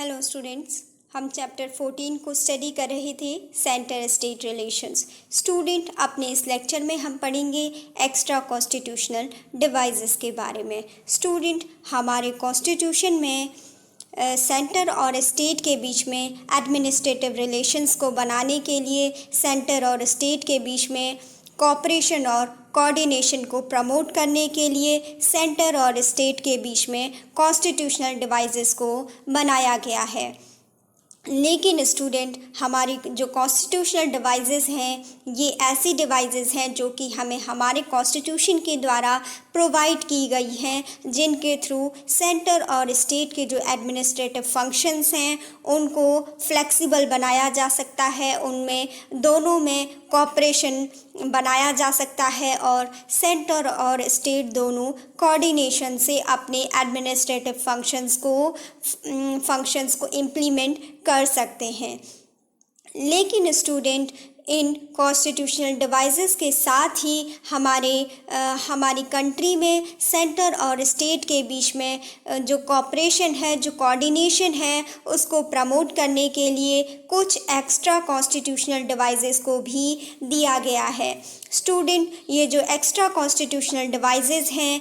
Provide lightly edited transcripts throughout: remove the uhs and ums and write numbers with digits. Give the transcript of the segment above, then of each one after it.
Hello students, हम chapter 14 को study कर रहे थे सेंटर स्टेट रिलेशंस। स्टूडेंट, अपने इस लेक्चर में हम पढ़ेंगे एक्स्ट्रा कॉन्स्टिट्यूशनल डिवाइसेस के बारे में। स्टूडेंट, हमारे कॉन्स्टिट्यूशन में सेंटर और स्टेट के बीच में एडमिनिस्ट्रेटिव रिलेशंस को बनाने के लिए सेंटर और स्टेट के बीच में कोऑपरेशन और कोऑर्डिनेशन को प्रमोट करने के लिए सेंटर और स्टेट के बीच में कॉन्स्टिट्यूशनल डिवाइसेस को बनाया गया है। लेकिन स्टूडेंट, हमारी जो कॉन्स्टिट्यूशनल डिवाइसेस हैं ये ऐसी डिवाइसेस हैं जो कि हमें हमारे कॉन्स्टिट्यूशन के द्वारा प्रोवाइड की गई हैं, जिनके थ्रू सेंटर और स्टेट के जो एडमिनिस्ट्रेटिव फंक्शंस हैं उनको फ्लेक्सिबल बनाया जा सकता है, उनमें दोनों में कोऑपरेशन बनाया जा सकता है और सेंटर और स्टेट दोनों कोऑर्डिनेशन से अपने एडमिनिस्ट्रेटिव फंक्शंस को इम्प्लीमेंट कर सकते हैं। लेकिन स्टूडेंट, इन कॉन्स्टिट्यूशनल डिवाइसेस के साथ ही हमारी कंट्री में सेंटर और स्टेट के बीच में जो कोऑपरेशन है, जो कोऑर्डिनेशन है, उसको प्रमोट करने के लिए कुछ एक्स्ट्रा कॉन्स्टिट्यूशनल डिवाइसेस को भी दिया गया है। स्टूडेंट, ये जो एक्स्ट्रा कॉन्स्टिट्यूशनल डिवाइसेस हैं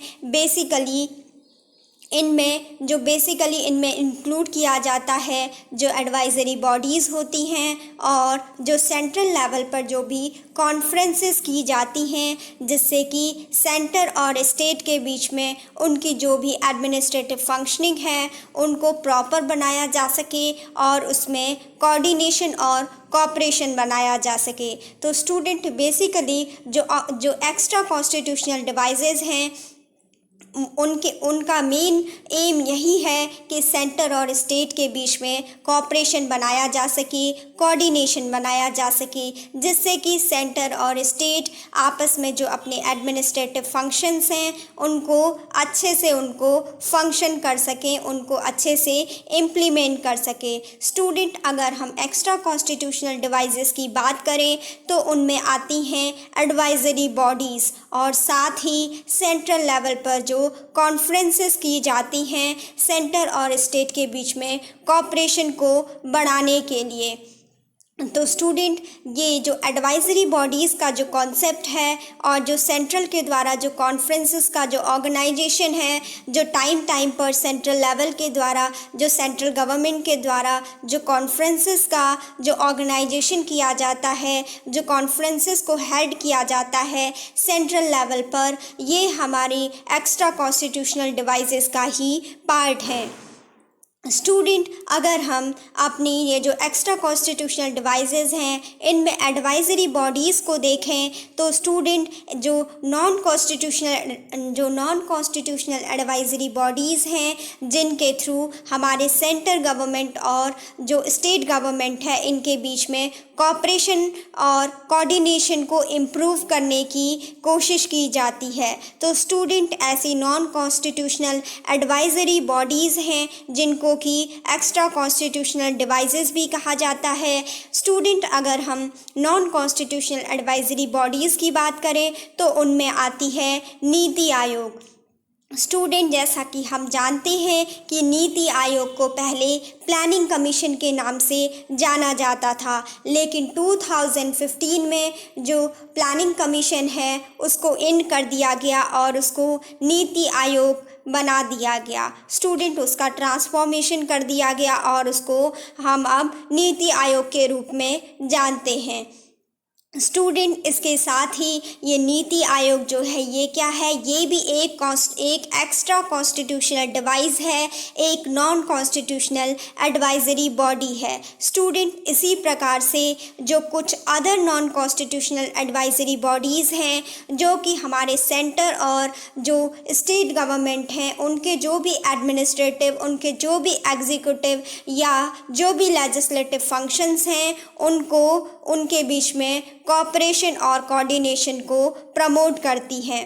इनमें इंक्लूड किया जाता है जो एडवाइज़री बॉडीज़ होती हैं और जो सेंट्रल लेवल पर जो भी कॉन्फ्रेंसेस की जाती हैं, जिससे कि सेंटर और स्टेट के बीच में उनकी जो भी एडमिनिस्ट्रेटिव फंक्शनिंग है उनको प्रॉपर बनाया जा सके और उसमें कोऑर्डिनेशन और कोऑपरेशन बनाया जा सके। तो स्टूडेंट, बेसिकली जो एक्स्ट्रा कॉन्स्टिट्यूशनल डिवाइसेस हैं उनका मेन एम यही है कि सेंटर और स्टेट के बीच में कोऑपरेशन बनाया जा सके, कोऑर्डिनेशन बनाया जा सके, जिससे कि सेंटर और स्टेट आपस में जो अपने एडमिनिस्ट्रेटिव फंक्शंस हैं उनको अच्छे से फंक्शन कर सकें, उनको अच्छे से इम्प्लीमेंट कर सके। स्टूडेंट, अगर हम एक्स्ट्रा कॉन्स्टिट्यूशनल डिवाइसेस की बात करें तो उनमें आती हैं एडवाइज़री बॉडीज़ और साथ ही सेंट्रल लेवल पर जो कॉन्फ्रेंसेस की जाती हैं सेंटर और स्टेट के बीच में कोऑपरेशन को बढ़ाने के लिए। तो स्टूडेंट, ये जो एडवाइज़री बॉडीज़ का जो कॉन्सेप्ट है और जो सेंट्रल के द्वारा जो कॉन्फ्रेंसेस का जो ऑर्गेनाइजेशन है, जो टाइम पर सेंट्रल लेवल के द्वारा, जो सेंट्रल गवर्नमेंट के द्वारा जो कॉन्फ्रेंसेस का जो ऑर्गेनाइजेशन किया जाता है, जो कॉन्फ्रेंसेस को हेड किया जाता है सेंट्रल लेवल पर, ये हमारी एक्स्ट्रा कॉन्स्टिट्यूशनल डिवाइसेस का ही पार्ट है। स्टूडेंट, अगर हम अपनी ये जो एक्स्ट्रा कॉन्स्टिट्यूशनल डिवाइसेस हैं इनमें एडवाइज़री बॉडीज़ को देखें तो स्टूडेंट, जो नॉन कॉन्स्टिट्यूशनल एडवाइज़री बॉडीज़ हैं जिनके थ्रू हमारे सेंटर गवर्नमेंट और जो स्टेट गवर्नमेंट है इनके बीच में कोऑपरेशन और कोऑर्डिनेशन को इम्प्रूव करने की कोशिश की जाती है। तो स्टूडेंट, ऐसी नॉन कॉन्स्टिट्यूशनल एडवाइज़री बॉडीज़ हैं जिनको कि एक्स्ट्रा कॉन्स्टिट्यूशनल डिवाइसेस भी कहा जाता है। स्टूडेंट, अगर हम नॉन कॉन्स्टिट्यूशनल एडवाइज़री बॉडीज़ की बात करें तो उनमें आती है नीति आयोग। स्टूडेंट, जैसा कि हम जानते हैं कि नीति आयोग को पहले प्लानिंग कमीशन के नाम से जाना जाता था, लेकिन 2015 में जो प्लानिंग कमीशन है उसको एंड कर दिया गया और उसको नीति आयोग बना दिया गया। स्टूडेंट, उसका ट्रांसफॉर्मेशन कर दिया गया और उसको हम अब नीति आयोग के रूप में जानते हैं। स्टूडेंट, इसके साथ ही ये नीति आयोग जो है ये क्या है, ये भी एक एक्स्ट्रा कॉन्स्टिट्यूशनल डिवाइस है, एक नॉन कॉन्स्टिट्यूशनल एडवाइज़री बॉडी है। स्टूडेंट, इसी प्रकार से जो कुछ other non constitutional advisory bodies हैं जो कि हमारे सेंटर और जो स्टेट गवर्नमेंट हैं उनके जो भी एडमिनिस्ट्रेटिव, उनके जो भी एग्जीक्यूटिव या जो भी लेजिस्लेटिव फंक्शंस हैं उनके बीच में कोऑपरेशन और कोऑर्डिनेशन को प्रमोट करती हैं।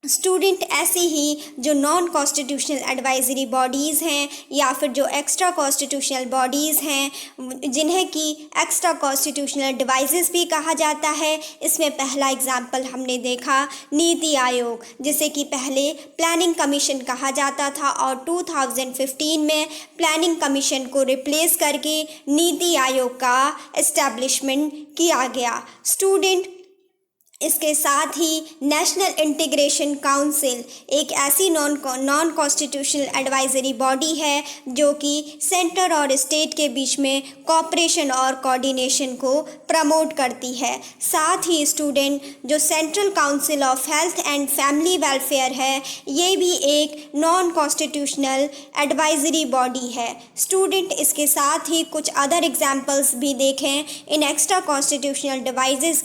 स्टूडेंट ऐसी ही जो नॉन कॉन्स्टिट्यूशनल एडवाइजरी बॉडीज़ हैं या फिर जो एक्स्ट्रा कॉन्स्टिट्यूशनल बॉडीज़ हैं जिन्हें कि एक्स्ट्रा कॉन्स्टिट्यूशनल डिवाइसेस भी कहा जाता है। इसमें पहला एग्जाम्पल हमने देखा नीति आयोग, जिसे कि पहले प्लानिंग कमीशन कहा जाता था और 2015 में प्लानिंग कमीशन को रिप्लेस करके नीति आयोग का एस्टैब्लिशमेंट किया गया। स्टूडेंट इसके साथ ही नेशनल इंटीग्रेशन काउंसिल एक ऐसी नॉन कॉन्स्टिट्यूशनल एडवाइजरी बॉडी है जो कि सेंटर और स्टेट के बीच में कोऑपरेशन और कोऑर्डिनेशन को प्रमोट करती है। साथ ही स्टूडेंट जो central council of health and family welfare है, ये भी एक नॉन कॉन्स्टिट्यूशनल एडवाइजरी बॉडी है। स्टूडेंट इसके साथ ही कुछ अदर एग्जाम्पल्स भी देखें इन एक्स्ट्रा कॉन्स्टिट्यूशनल डिवाइसेस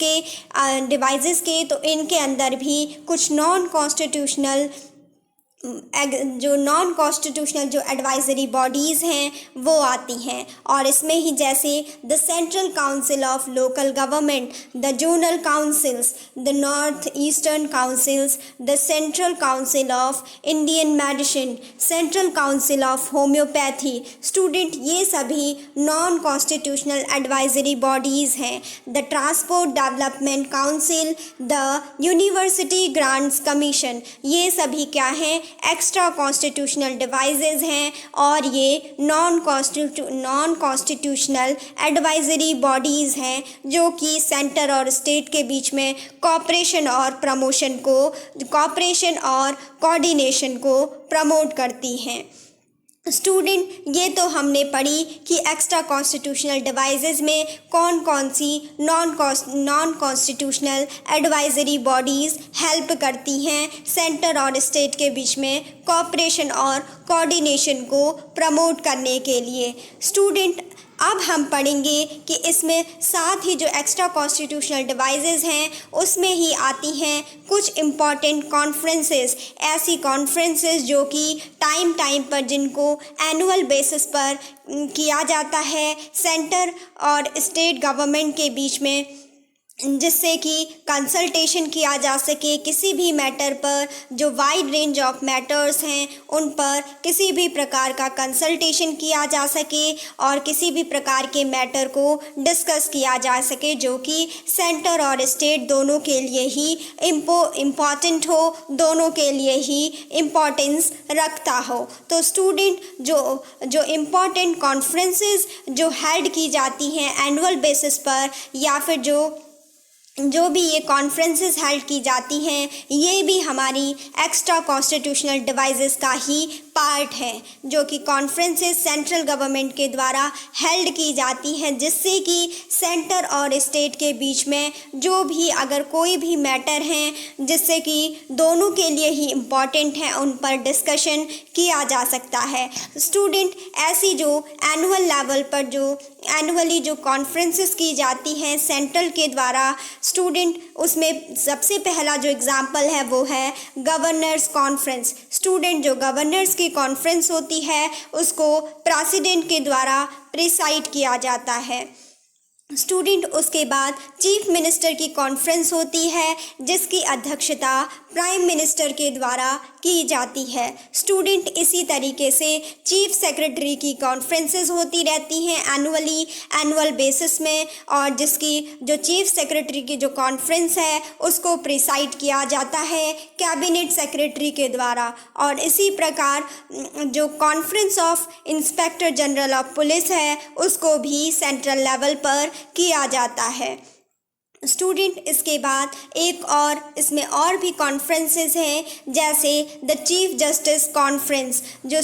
के, तो इनके अंदर भी कुछ नॉन कॉन्स्टिट्यूशनल जो एडवाइजरी बॉडीज़ हैं वो आती हैं। और इसमें ही जैसे the central council of local government, the zonal councils, the north eastern councils, the central council of Indian medicine, central council of homeopathy. Student ये सभी नॉन कॉन्स्टिट्यूशनल एडवाइजरी बॉडीज़ हैं। The transport development council, the university grants commission, ये सभी क्या हैं? Extra constitutional devices हैं और ये नॉन कॉन्स्टिट्यूशनल एडवाइजरी बॉडीज़ हैं जो कि सेंटर और स्टेट के बीच में कोऑपरेशन और कोऑर्डिनेशन को प्रमोट करती हैं। स्टूडेंट ये तो हमने पढ़ी कि एक्स्ट्रा कॉन्स्टिट्यूशनल डिवाइसेस में कौन कौन सी non constitutional advisory bodies help करती हैं सेंटर और स्टेट के बीच में कोऑपरेशन और कोऑर्डिनेशन को प्रमोट करने के लिए। स्टूडेंट अब हम पढ़ेंगे कि इसमें साथ ही जो एक्स्ट्रा कॉन्स्टिट्यूशनल डिवाइसेस हैं उसमें ही आती हैं कुछ इम्पॉर्टेंट कॉन्फ्रेंसेस, ऐसी कॉन्फ्रेंसेस जो कि टाइम पर जिनको एनुअल बेसिस पर किया जाता है सेंटर और स्टेट गवर्नमेंट के बीच में, जिससे कि कंसल्टेशन किया जा सके किसी भी मैटर पर। जो वाइड रेंज ऑफ मैटर्स हैं उन पर किसी भी प्रकार का कंसल्टेशन किया जा सके और किसी भी प्रकार के मैटर को डिस्कस किया जा सके जो कि सेंटर और स्टेट दोनों के लिए ही इम्पॉर्टेंट हो, दोनों के लिए ही इम्पॉर्टेंस रखता हो। तो स्टूडेंट जो इम्पॉर्टेंट कॉन्फ्रेंसेस जो हेल्ड की जाती हैं एनुअल बेसिस पर या फिर जो भी ये कॉन्फ्रेंसेस हेल्ड की जाती हैं, ये भी हमारी एक्स्ट्रा कॉन्स्टिट्यूशनल डिवाइसेस का ही पार्ट है, जो कि कॉन्फ्रेंसेस सेंट्रल गवर्नमेंट के द्वारा हेल्ड की जाती हैं, जिससे कि सेंटर और स्टेट के बीच में जो भी अगर कोई भी मैटर हैं जिससे कि दोनों के लिए ही इम्पॉर्टेंट है उन पर डिस्कशन किया जा सकता है। स्टूडेंट ऐसी जो एनुअल लेवल पर एनुअली जो कॉन्फ्रेंसेस की जाती हैं सेंट्रल के द्वारा, स्टूडेंट उसमें सबसे पहला जो एग्ज़ाम्पल है वो है गवर्नर्स कॉन्फ्रेंस। स्टूडेंट जो गवर्नर्स की कॉन्फ्रेंस होती है उसको प्रेसिडेंट के द्वारा प्रिसाइड किया जाता है। स्टूडेंट उसके बाद चीफ मिनिस्टर की कॉन्फ्रेंस होती है जिसकी अध्यक्षता प्राइम मिनिस्टर के द्वारा की जाती है। स्टूडेंट इसी तरीके से चीफ सेक्रेटरी की कॉन्फ्रेंसेस होती रहती हैं एनुअल बेसिस में, और जिसकी जो चीफ सेक्रेटरी की जो कॉन्फ्रेंस है उसको प्रिसाइड किया जाता है कैबिनेट सेक्रेटरी के द्वारा। और इसी प्रकार जो conference of inspector general of police है उसको भी सेंट्रल लेवल पर किया जाता है। स्टूडेंट इसके बाद एक और इसमें और भी कॉन्फ्रेंसेस हैं जैसे द चीफ जस्टिस कॉन्फ्रेंस। जो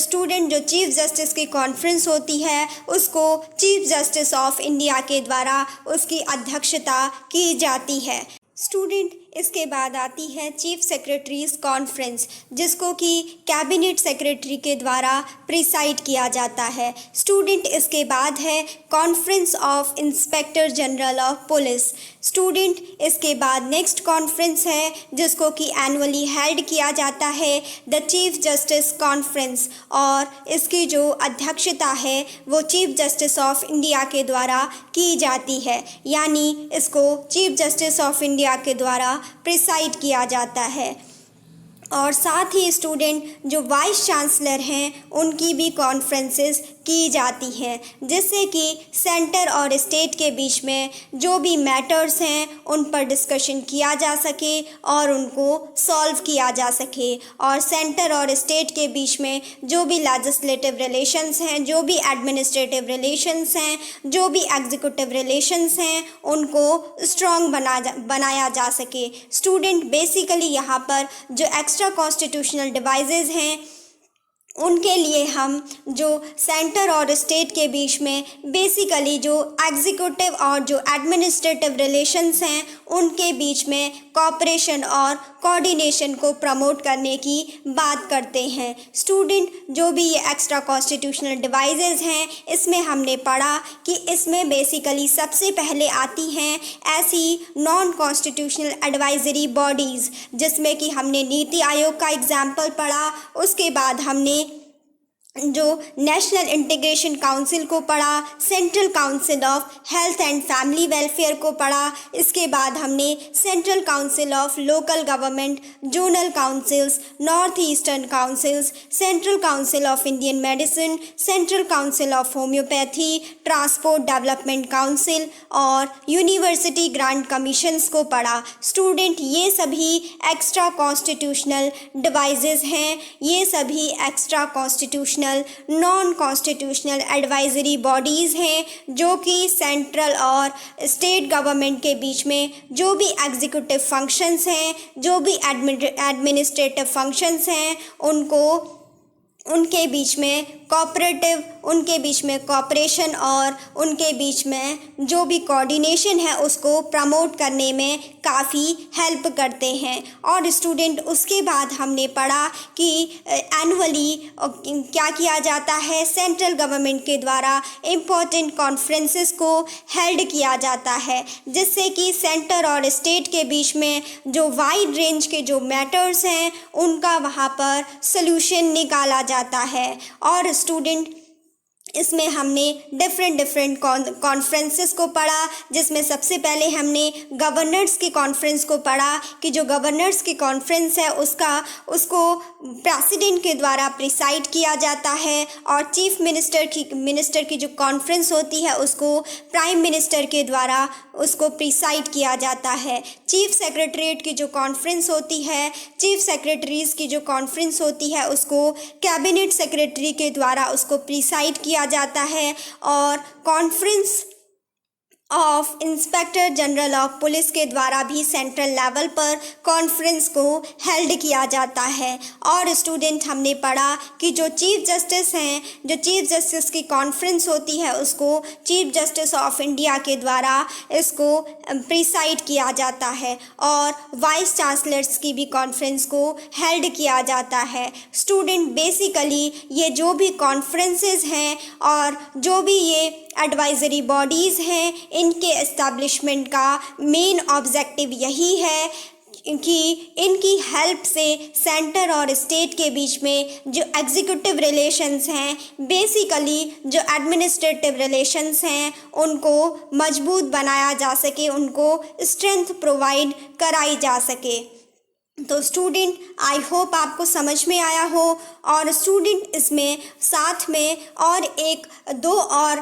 चीफ जस्टिस की कॉन्फ्रेंस होती है उसको चीफ जस्टिस ऑफ इंडिया के द्वारा उसकी अध्यक्षता की जाती है। स्टूडेंट इसके बाद आती है चीफ सेक्रेटरीज कॉन्फ्रेंस, जिसको कि कैबिनेट सेक्रेटरी के द्वारा प्रिसाइड किया जाता है। स्टूडेंट इसके बाद है conference of inspector general of police. Student इसके बाद नेक्स्ट कॉन्फ्रेंस है जिसको कि एनुअली हेल्ड किया जाता है द चीफ जस्टिस कॉन्फ्रेंस, और इसकी जो अध्यक्षता है वो चीफ जस्टिस ऑफ इंडिया के द्वारा की जाती है, यानी इसको चीफ जस्टिस ऑफ इंडिया के द्वारा प्रिसाइड किया जाता है। और साथ ही स्टूडेंट जो वाइस चांसलर हैं उनकी भी कॉन्फ्रेंसेस की जाती हैं, जिससे कि सेंटर और स्टेट के बीच में जो भी मैटर्स हैं उन पर डिस्कशन किया जा सके और उनको सॉल्व किया जा सके। और सेंटर और स्टेट के बीच में जो भी लेजिस्लेटिव रिलेशंस हैं, जो भी एडमिनिस्ट्रेटिव रिलेशंस हैं, जो भी एग्जीक्यूटिव रिलेशंस हैं, उनको स्ट्रॉन्ग बनाया जा सके। स्टूडेंट बेसिकली यहाँ पर जो एक्स्ट्रा कॉन्स्टिट्यूशनल डिवाइसेस हैं उनके लिए हम जो सेंटर और स्टेट के बीच में बेसिकली जो एग्जीक्यूटिव और जो एडमिनिस्ट्रेटिव रिलेशंस हैं उनके बीच में कोऑपरेशन और कोऑर्डिनेशन को प्रमोट करने की बात करते हैं। स्टूडेंट जो भी ये एक्स्ट्रा कॉन्स्टिट्यूशनल डिवाइसेस हैं इसमें हमने पढ़ा कि इसमें बेसिकली सबसे पहले आती हैं ऐसी नॉन कॉन्स्टिट्यूशनल एडवाइजरी बॉडीज़, जिसमें कि हमने नीति आयोग का एग्जाम्पल पढ़ा। उसके बाद हमने जो नेशनल इंटीग्रेशन काउंसिल को पढ़ा, central council of health and family welfare को पढ़ा। इसके बाद हमने central council of local government, zonal councils, north eastern councils, central council of Indian medicine, central council of homeopathy, transport development council और university grant commissions को पढ़ा। Student ये सभी एक्स्ट्रा कॉन्स्टिट्यूशनल डिवाइसेस हैं, ये सभी extra constitutional non constitutional advisory bodies हैं, जो कि सेंट्रल और स्टेट गवर्नमेंट के बीच में जो भी एग्जीक्यूटिव फंक्शंस हैं, जो भी एडमिनिस्ट्रेटिव फंक्शंस हैं, उनके बीच में उनके बीच में कोऑपरेशन और उनके बीच में जो भी कोऑर्डिनेशन है उसको प्रमोट करने में काफ़ी हेल्प करते हैं। और स्टूडेंट उसके बाद हमने पढ़ा कि एनुअली क्या किया जाता है, सेंट्रल गवर्नमेंट के द्वारा इम्पोर्टेंट कॉन्फ्रेंसेस को हेल्ड किया जाता है, जिससे कि सेंटर और स्टेट के बीच में जो वाइड रेंज के जो मैटर्स हैं उनका वहाँ पर सल्यूशन निकाला जाता है। और स्टूडेंट इसमें हमने डिफरेंट कॉन्फ्रेंसेस को पढ़ा, जिसमें सबसे पहले हमने गवर्नर्स की कॉन्फ्रेंस को पढ़ा कि जो गवर्नर्स की कॉन्फ्रेंस है उसको प्रेसिडेंट के द्वारा प्रिसाइड किया जाता है, और चीफ मिनिस्टर की जो कॉन्फ्रेंस होती है उसको प्राइम मिनिस्टर के द्वारा उसको प्रिसाइड किया जाता है। चीफ सेक्रेटरीट की जो कॉन्फ्रेंस होती है, चीफ सेक्रेटरीज़ की जो कॉन्फ्रेंस होती है उसको कैबिनेट सेक्रेटरी के द्वारा उसको प्रिसाइड किया जाता है। और conference of inspector general of police के द्वारा भी सेंट्रल लेवल पर कॉन्फ्रेंस को हेल्ड किया जाता है। और स्टूडेंट हमने पढ़ा कि जो चीफ जस्टिस हैं, जो चीफ जस्टिस की कॉन्फ्रेंस होती है उसको चीफ जस्टिस ऑफ इंडिया के द्वारा इसको प्रिसाइड किया जाता है, और वाइस चांसलर्स की भी कॉन्फ्रेंस को हेल्ड किया जाता है। स्टूडेंट बेसिकली ये जो भी कॉन्फ्रेंसेस हैं और जो भी ये एडवाइजरी बॉडीज़ हैं, इनके एस्टैब्लिशमेंट का मेन ऑब्जेक्टिव यही है कि इनकी हेल्प से सेंटर और स्टेट के बीच में जो एग्जीक्यूटिव रिलेशंस हैं, बेसिकली जो एडमिनिस्ट्रेटिव रिलेशंस हैं, उनको मजबूत बनाया जा सके, उनको स्ट्रेंथ प्रोवाइड कराई जा सके। तो स्टूडेंट आई होप आपको समझ में आया हो। और स्टूडेंट इसमें साथ में और दो और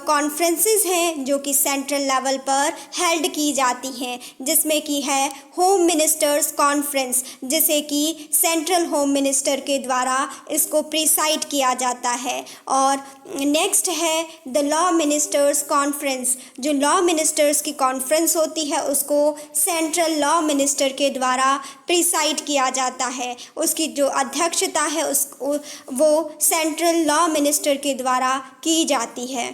कॉन्फ्रेंसेस हैं जो कि सेंट्रल लेवल पर हेल्ड की जाती हैं, जिसमें कि है होम मिनिस्टर्स कॉन्फ्रेंस, जिसे कि सेंट्रल होम मिनिस्टर के द्वारा इसको प्रिसाइड किया जाता है। और नेक्स्ट है द लॉ मिनिस्टर्स कॉन्फ्रेंस। जो लॉ मिनिस्टर्स की कॉन्फ्रेंस होती है उसको सेंट्रल लॉ मिनिस्टर के द्वारा प्रिसाइड किया जाता है। उसकी जो अध्यक्षता है वो सेंट्रल लॉ मिनिस्टर के द्वारा की जाती है।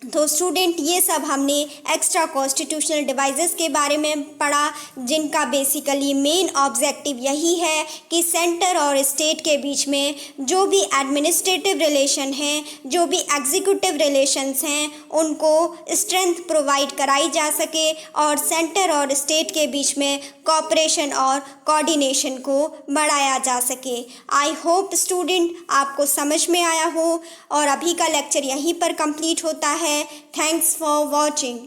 तो स्टूडेंट ये सब हमने एक्स्ट्रा कॉन्स्टिट्यूशनल डिवाइसेस के बारे में पढ़ा, जिनका बेसिकली मेन ऑब्जेक्टिव यही है कि सेंटर और स्टेट के बीच में जो भी एडमिनिस्ट्रेटिव रिलेशन हैं, जो भी एग्जीक्यूटिव रिलेशंस हैं, उनको स्ट्रेंथ प्रोवाइड कराई जा सके और सेंटर और स्टेट के बीच में कोऑपरेशन और कोऑर्डिनेशन को बढ़ाया जा सके। आई होप स्टूडेंट आपको समझ में आया हो, और अभी का लेक्चर यहीं पर कंप्लीट होता है। Thanks for watching.